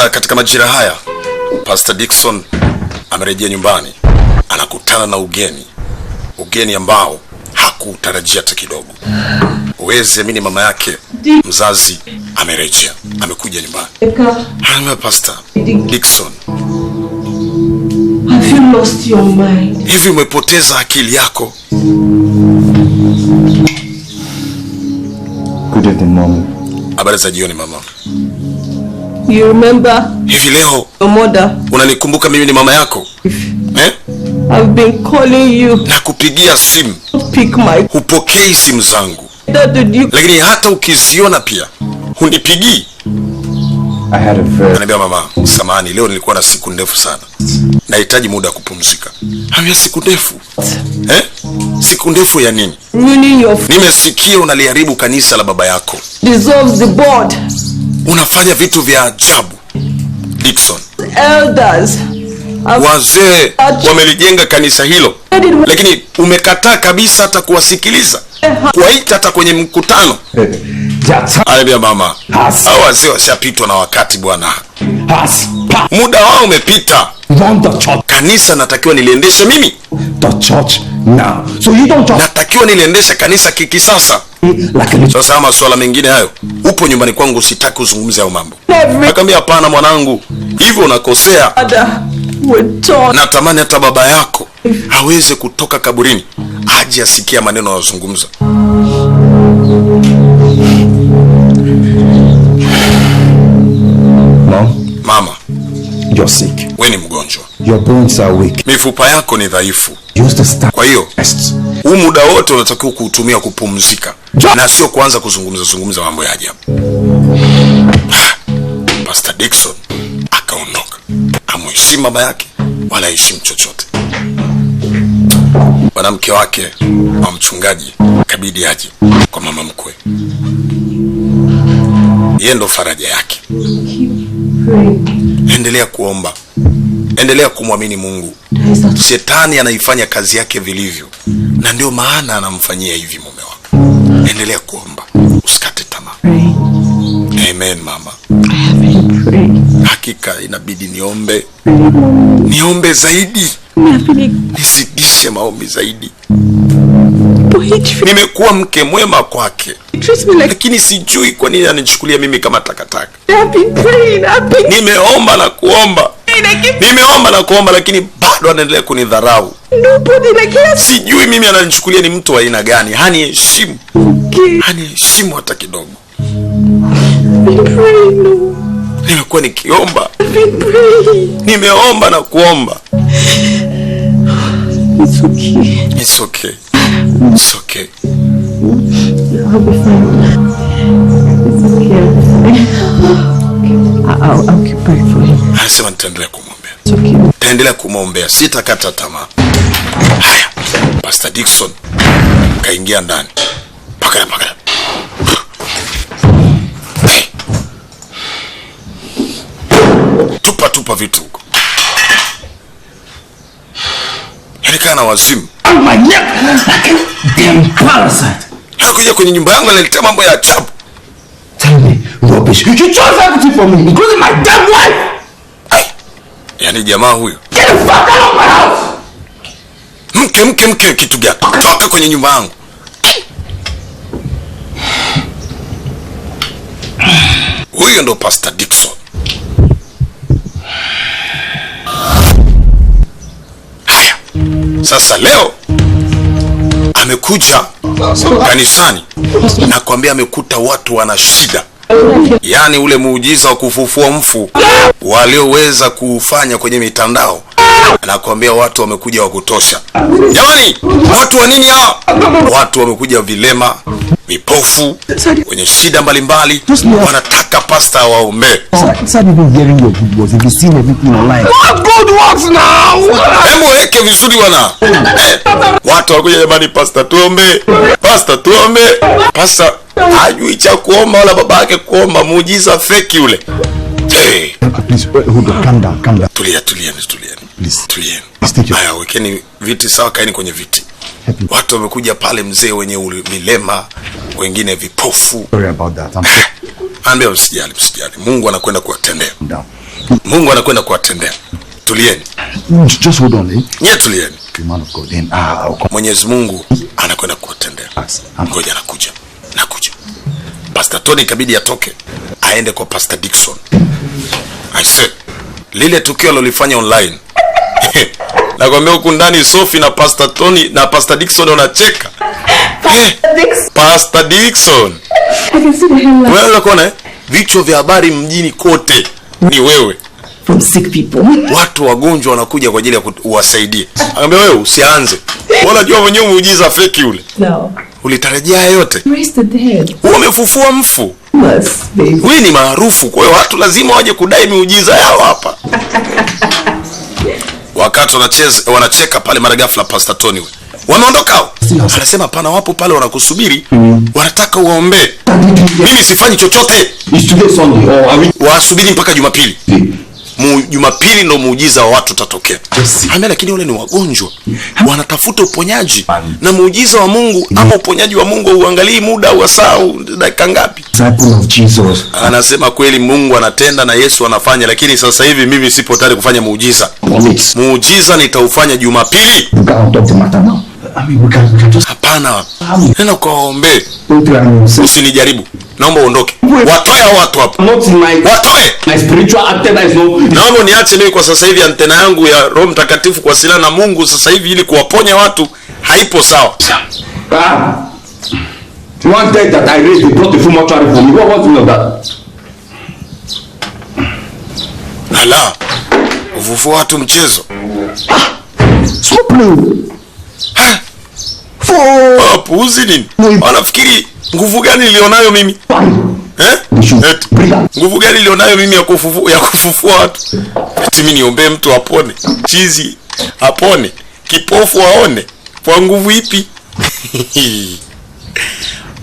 Sasa katika majira haya Pastor Dickson amerejea nyumbani, anakutana na ugeni ambao hakutarajia hata kidogo. Uweze amini, mama yake mzazi amerejea, amekuja nyumbani. Pastor Dickson, have you lost your mind? Hivi umepoteza akili yako? Good evening, Mom. Habari za jioni mama. You remember? Hivi leo your mother? Unanikumbuka mimi ni mama yako? I've been calling you. Na kupigia simu. Pick my. Hupokei simu zangu. You... Lakini hata ukiziona pia hunipigii. Anambia mama, samahani, leo nilikuwa na siku ndefu sana. Nahitaji muda kupumzika. Hamia siku ndefu? Siku ndefu ya nini? Nimesikia unaliharibu kanisa la baba yako. Dissolve the board. Unafanya vitu vya ajabu, Dickson. Elders. Wazee wamelijenga kanisa hilo, lakini umekataa kabisa hata kuwasikiliza, kuwaita hata kwenye mkutano. Alibia mama, hao wazee washapitwa na wakati bwana. Muda wao umepita. Kanisa natakiwa niliendeshe mimi. Natakiwa niliendeshe kanisa kikisasa. Sasa masuala mengine hayo, upo nyumbani kwangu, sitaki kuzungumza hayo mambo. Akamwambia hapana mwanangu, hivyo unakosea. Natamani hata baba yako aweze kutoka kaburini aje asikia maneno yanayozungumza. Mama, you're sick. Wewe ni mgonjwa. Your bones are weak. Mifupa yako ni dhaifu. Kwa hiyo huu muda wote unatakiwa kuutumia kupumzika na sio kuanza kuzungumza mambo ya ajabu. Pastor Dickson akaondoka. Amheshimu baba yake wala heshimu chochote. Mwanamke wake wa mchungaji kabidi aje kwa mama mkwe. Yeye ndo faraja yake. Endelea kuomba. Endelea kumwamini Mungu. Shetani anaifanya kazi yake vilivyo, na ndio maana anamfanyia hivi mume wako. Endelea kuomba, usikate tamaa. Amen mama. Hakika inabidi niombe zaidi. Nizidishe maombi zaidi. Nimekuwa mke mwema kwake, lakini sijui kwa nini anichukulia mimi kama takataka. Nimeomba na kuomba lakini bado anaendelea kunidharau. Sijui mimi ananichukulia ni mtu wa aina gani. Haniheshimu. Haniheshimu hata kidogo. Nimekuwa nikiomba. Nimeomba na kuomba. It's okay. It's okay. It's okay. I'll be fine. It's okay. I'll keep praying for him. Anasema nitaendelea kumwombea. It's okay. Nitaendelea kumwombea, sitakata tamaa. Haya, Pastor Dickson kaingia ndani. Pakala. Tupa vitu huko. Yanikana wazimu. On my neck like a damn parasite. Hakuja kwenye nyumba yangu analetea mambo ya ajabu. Tell me rubbish. You chose everything for me, including my damn wife. Yaani jamaa huyo. Get the fuck out of my house. Mke kitu gani? Toka kwenye nyumba yangu. Huyo ndo Pastor Dickson. Haya. Sasa leo amekuja kanisani na kuambia amekuta watu wana shida. Yaani ule muujiza wa kufufua mfu walioweza kufanya kwenye mitandao, anakuambia watu wamekuja wa kutosha. Jamani, watu wa nini hao? Watu wamekuja vilema, vipofu, wenye shida mbalimbali, wanataka pastor waombe. Hebu weke vizuri wana. Watu wakuja, jamani, pastor tuombe. Pastor tuombe. Pastor hajui cha kuomba wala baba yake kuomba, muujiza feki ule. Hey. Please, hold on, calm down. Tulia. Please. Tulia. Haya, wekeni viti sawa, kaeni kwenye viti. Watu wamekuja pale, mzee wenye vilema, wengine vipofu. Sorry about that. Ambia usijali. Mungu anakwenda kuwatendea. Mungu anakwenda kuwatendea. Tulieni. Just hold on, eh? Nye tulieni. The man of God. Then I'll come. Mwenyezi Mungu anakwenda kuwatendea. Ngoja nakuja. Pastor Tony kabidi atoke aende kwa Pastor Dickson. I said lile tukio alilofanya online. Nakwambia huko ndani Sophie na Pastor Tony na Pastor Dickson wanacheka. Pastor Dickson. I can see the headlines. Wewe unaona vichwa vya habari mjini kote ni wewe. From sick people. Watu wagonjwa wanakuja kwa ajili ya kuwasaidia. Akamwambia wewe usianze. Unajua mwenyewe muujiza fake yule. No. Ulitarajia yote. Raise the dead. Umefufua mfu. Yes, baby. Wewe ni maarufu, kwa hiyo watu lazima waje kudai miujiza yao hapa. Wakati wanacheka pale mara ghafla Pastor Tony wameondoka hao. Anasema hapana, wapo pale wanakusubiri, wanataka uombe. Mimi sifanyi chochote. Is today Sunday or are we? Wasubiri mpaka Jumapili. Jumapili ndo muujiza wa watu utatokea. Ambia lakini wale ni wagonjwa. Wanatafuta uponyaji. Na muujiza wa Mungu ama uponyaji wa Mungu uangalii muda wa saa dakika ngapi. Disciple of Jesus. Anasema kweli Mungu anatenda na Yesu anafanya, lakini sasa hivi mimi sipo tayari kufanya muujiza. Muujiza nitaufanya Jumapili. We can't talk the matter now. I mean we can just. Hapana. Nenda ukaombe. Don't Usinijaribu. Naomba uondoke. Watoe watu hapa. Not in Watoe. my spiritual antenna is no. Naomba niache mimi kwa sasa hivi antena yangu ya Roho Mtakatifu kuwasiliana na Mungu sasa hivi ili kuwaponya watu haipo sawa. One day that I raised, they brought the full mortuary for me. What was the of that? Ala. Ufufu watu mchezo. So blue. Puuzi nini? Wanafikiri nguvu gani nilionayo mimi? Nguvu gani nilionayo mimi ya kufufua watu? Eti mimi niombe mtu apone, chizi apone, kipofu aone. Kwa nguvu ipi?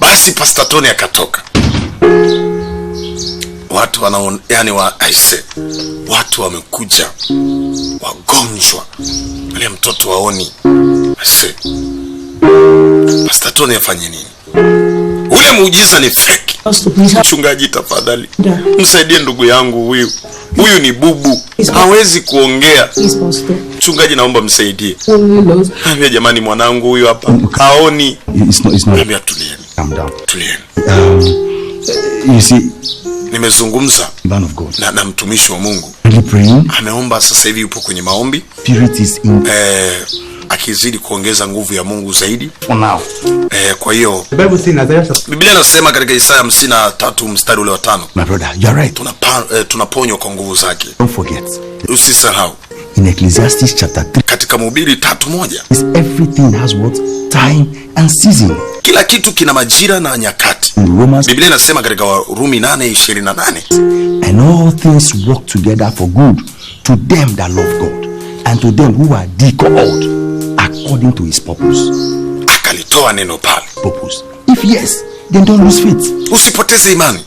Basi Pastor Tony akatoka. Watu watu wamekuja wagonjwa. Wale mtoto waoni. Pastor Tony afanye nini? Ule muujiza ni fake. Mchungaji tafadhali, msaidie ndugu yangu huyu. Huyu ni bubu. Hawezi kuongea. Mchungaji naomba msaidie. Ambia jamani mwanangu huyu hapa. Haoni. Ambia tulieni. Calm down. Tulieni. You see, nimezungumza man of God. Na mtumishi wa Mungu. Ameomba sasa hivi yupo kwenye maombi. Spirit is in. Akizidi kuongeza nguvu ya Mungu zaidi. For now. Kwa hiyo Biblia inasema katika Isaya 53 mstari ule wa 5. My brother, you're right. Tunaponywa kwa nguvu zake. Don't forget. Usisahau. In Ecclesiastes chapter 3. Katika Mhubiri 3:1. Is everything has what? Time and season. Kila kitu kina majira na nyakati. Biblia inasema katika Warumi 8:28. And all things work together for good to them that love God and to them who are called according to his purpose. Akalitoa neno pale. Purpose. If yes, then don't lose faith. Usipoteze imani.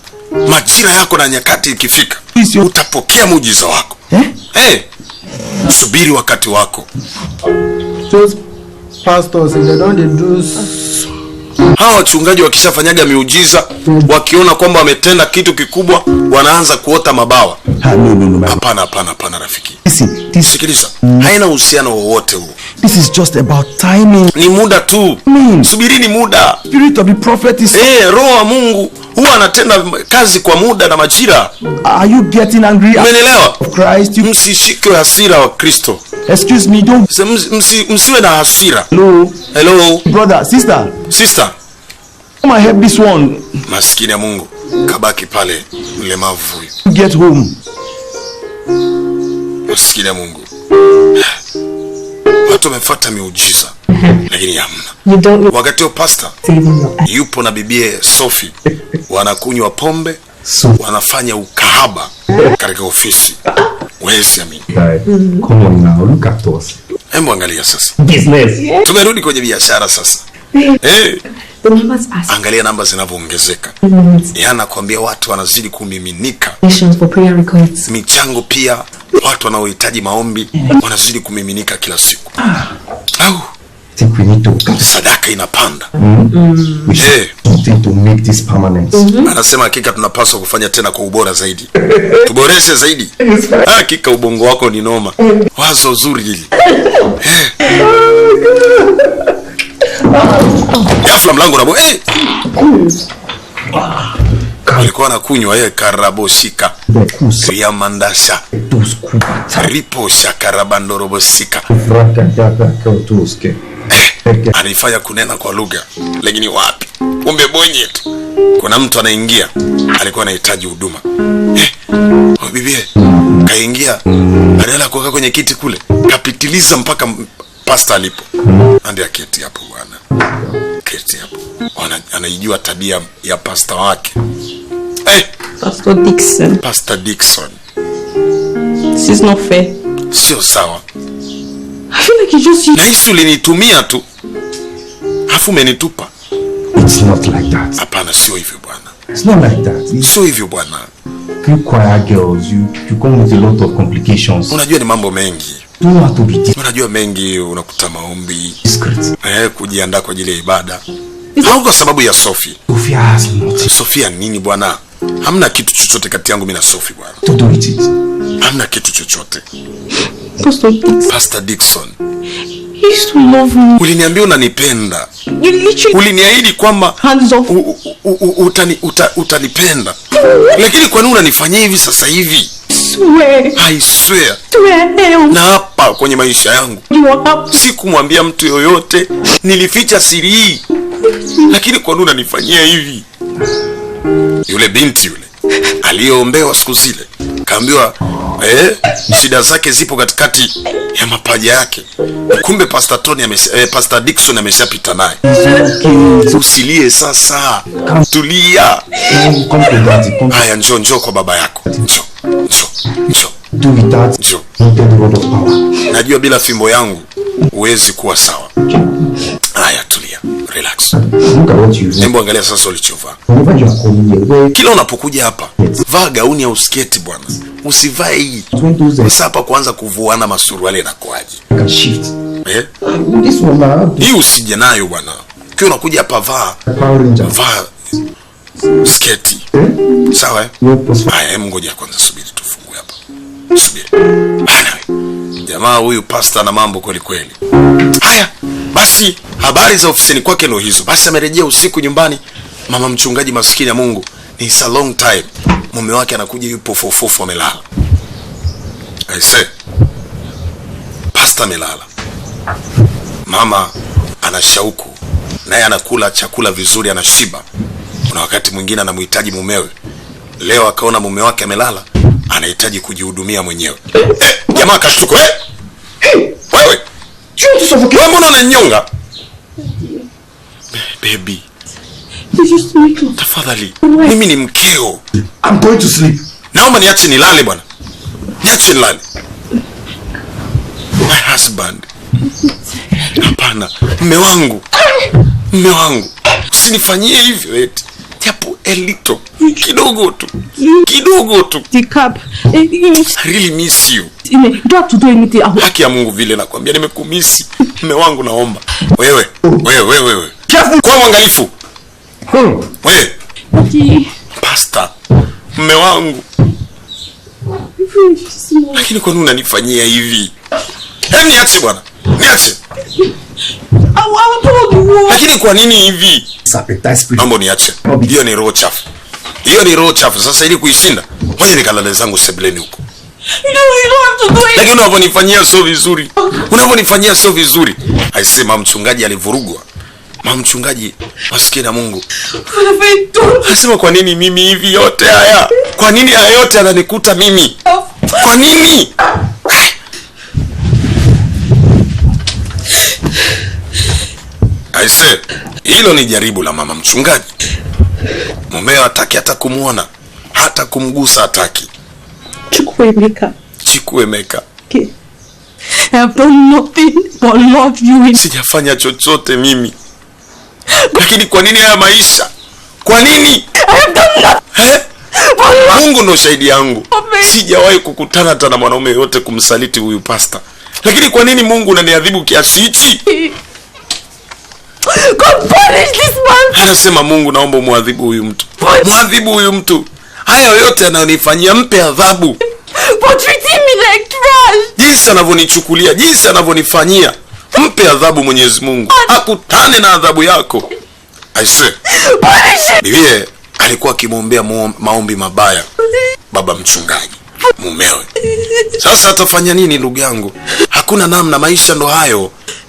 Majira yako na nyakati ikifika, utapokea muujiza wako. Subiri wakati wako. Those pastors, they don't do. Hawa wachungaji wakishafanyaga miujiza, wakiona kwamba wametenda kitu kikubwa, wanaanza kuota mabawa. Hapana rafiki. Sikiliza. Haina uhusiano wowote huo. This is just about timing. Ni muda tu. Subirini muda. Spirit of the prophet is. Roho wa Mungu huwa anatenda kazi kwa muda na majira. Are you getting angry? Umeelewa? Christ, msishike hasira wa Kristo. Excuse me, don't. Msiwe na hasira. Hello. Brother, sister. Come and help this one. Maskini ya Mungu kabaki pale mlemavu huyu. Get home. Maskini ya Mungu. Watu wamefuata miujiza lakini hamna. Wakati wa pastor yupo na bibie Sophie wanakunywa pombe, wanafanya ukahaba katika ofisi. Wewe amini. Come on now, look at us. Hebu angalia sasa. Business. Tumerudi kwenye biashara sasa. Angalia namba zinavyoongezeka. Anakuambia watu wanazidi kumiminika. Michango pia, watu wanaohitaji maombi wanazidi kumiminika kila siku. think we need to sadaka inapanda. we should something to make this permanent. Anasema hakika tunapaswa kufanya tena kwa ubora zaidi. Tuboreshe zaidi. Hakika ubongo wako ni noma. Wazo zuri hili. Ghafla mlango unabo alikuwa anakunywa karabosika ya mandasha ripo shakarabandorobosika. Alifanya kunena kwa lugha, lakini wapi, kumbe bonye tu. Kuna mtu anaingia, alikuwa anahitaji huduma. Bibie kaingia, badala kukaa kwenye kiti kule, kapitiliza mpaka pasta alipo. Andi aketi hapo bwana, keti hapo. Anaijua tabia ya pasta wake. Pastor Dickson. This is not fair. Sio sawa. I feel like you just... Na Yesu ulinitumia tu, afu umenitupa. It's not like that. Hapana, sio hivyo bwana. It's not like that. Sio hivyo bwana. You choir girls, you come with a lot of complications. Unajua ni mambo mengi. You know how to be Unajua mengi, unakuta maombi, discreet. Kujiandaa kwa ajili ya ibada. Au kwa sababu ya Sophie. Sophia has nothing. Sophia nini bwana? Hamna kitu chochote kati yangu mimi na Sophie bwana. To do with it. Hamna kitu chochote. Pastor Dickson. He used to love me. Uliniambia unanipenda. You literally... Uliniahidi kwamba hands off. Utanipenda. Lakini kwa nini unanifanyia hivi sasa hivi? Swear. I swear. Swear. Na hapa kwenye maisha yangu sikumwambia mtu yoyote, nilificha siri hii. Lakini kwa nini unanifanyia hivi? Yule binti yule aliyeombewa siku zile, kaambiwa shida zake zipo katikati ya mapaja yake. Kumbe Pastor Dickson ameshapita naye. Usilie sasa. Tulia. Haya, njoo kwa baba yako. Njoo. Do with that. Njoo. The word of power. Najua bila fimbo yangu huwezi kuwa sawa. Haya, tulia. Relax. Look at what you do. Hebu angalia sasa ulichovaa. Whenever you are coming here, Kila unapokuja hapa, vaa gauni au sketi bwana. Usivae hii. Sasa hapa kuanza kuvuana masuruali na kwaje. can shift. This one Hii usije nayo bwana. Ukiwa unakuja hapa vaa sketi. Sawa Haya, ngoja kwanza, subiri tufungue hapa. Subiri. Jamaa huyu pastor na mambo kweli kweli. Haya, basi habari za ofisini kwake ndio hizo. Basi amerejea usiku nyumbani. Mama mchungaji maskini ya Mungu, it's a long time. Mume wake anakuja yupo fofufu amelala. I say, pastor amelala. Mama ana shauku, naye anakula chakula vizuri, anashiba. Kuna wakati mwingine anamhitaji mumewe. Leo akaona mume wake amelala, anahitaji kujihudumia mwenyewe. Jamaa kashtuka. Wewe mbona unanyonga? Baby, tafadhali, mimi ni mkeo. I'm going to sleep. Naomba niache nilale bwana. Niache nilale. My husband. Hapana, mume wangu. Usinifanyie hivyo eti. Japo elito. Kidogo tu. The cap. I really miss you. You don't have to do anything. Haki ya Mungu vile nakwambia nimekumisi. Mume wangu naomba. Wewe. Kwa mwangalifu. Wewe. Pastor. Mume wangu. Lakini kwa nini unanifanyia hivi? Niache bwana. Niache. Lakini kwa nini hivi? Mambo niache. Hiyo ni roho chafu. Sasa ili kuishinda, ngoja nikalale zangu sebuleni huko. Lakini unavyonifanyia sio vizuri. Aisema mchungaji alivurugwa. Mchungaji maskini na Mungu. Anasema kwa nini mimi hivi yote haya? Kwa nini haya yote yananikuta mimi? Kwa nini? Aise, hilo ni jaribu la mama mchungaji. Mumeo hataki hata kumuona, hata kumgusa hataki. Chikuemeka. Okay. I have done nothing but love you. Sijafanya chochote mimi. Lakini kwa nini haya maisha? Kwa nini? I have done nothing. Mungu ndo shahidi yangu. Sijawahi kukutana hata na mwanaume yote kumsaliti huyu pastor. Lakini kwa nini Mungu unaniadhibu kiasi hichi? God punish this man. Anasema Mungu, naomba muadhibu huyu mtu. Muadhibu huyu mtu. Haya yote anayonifanyia, mpe adhabu. For treating me like trash. Jinsi anavyonichukulia, jinsi anavyonifanyia, mpe adhabu Mwenyezi Mungu. Akutane na adhabu yako. Aise. Biblia alikuwa akimwombea maombi mabaya baba mchungaji mumewe. Sasa atafanya nini ndugu yangu? Hakuna namna, maisha ndo hayo.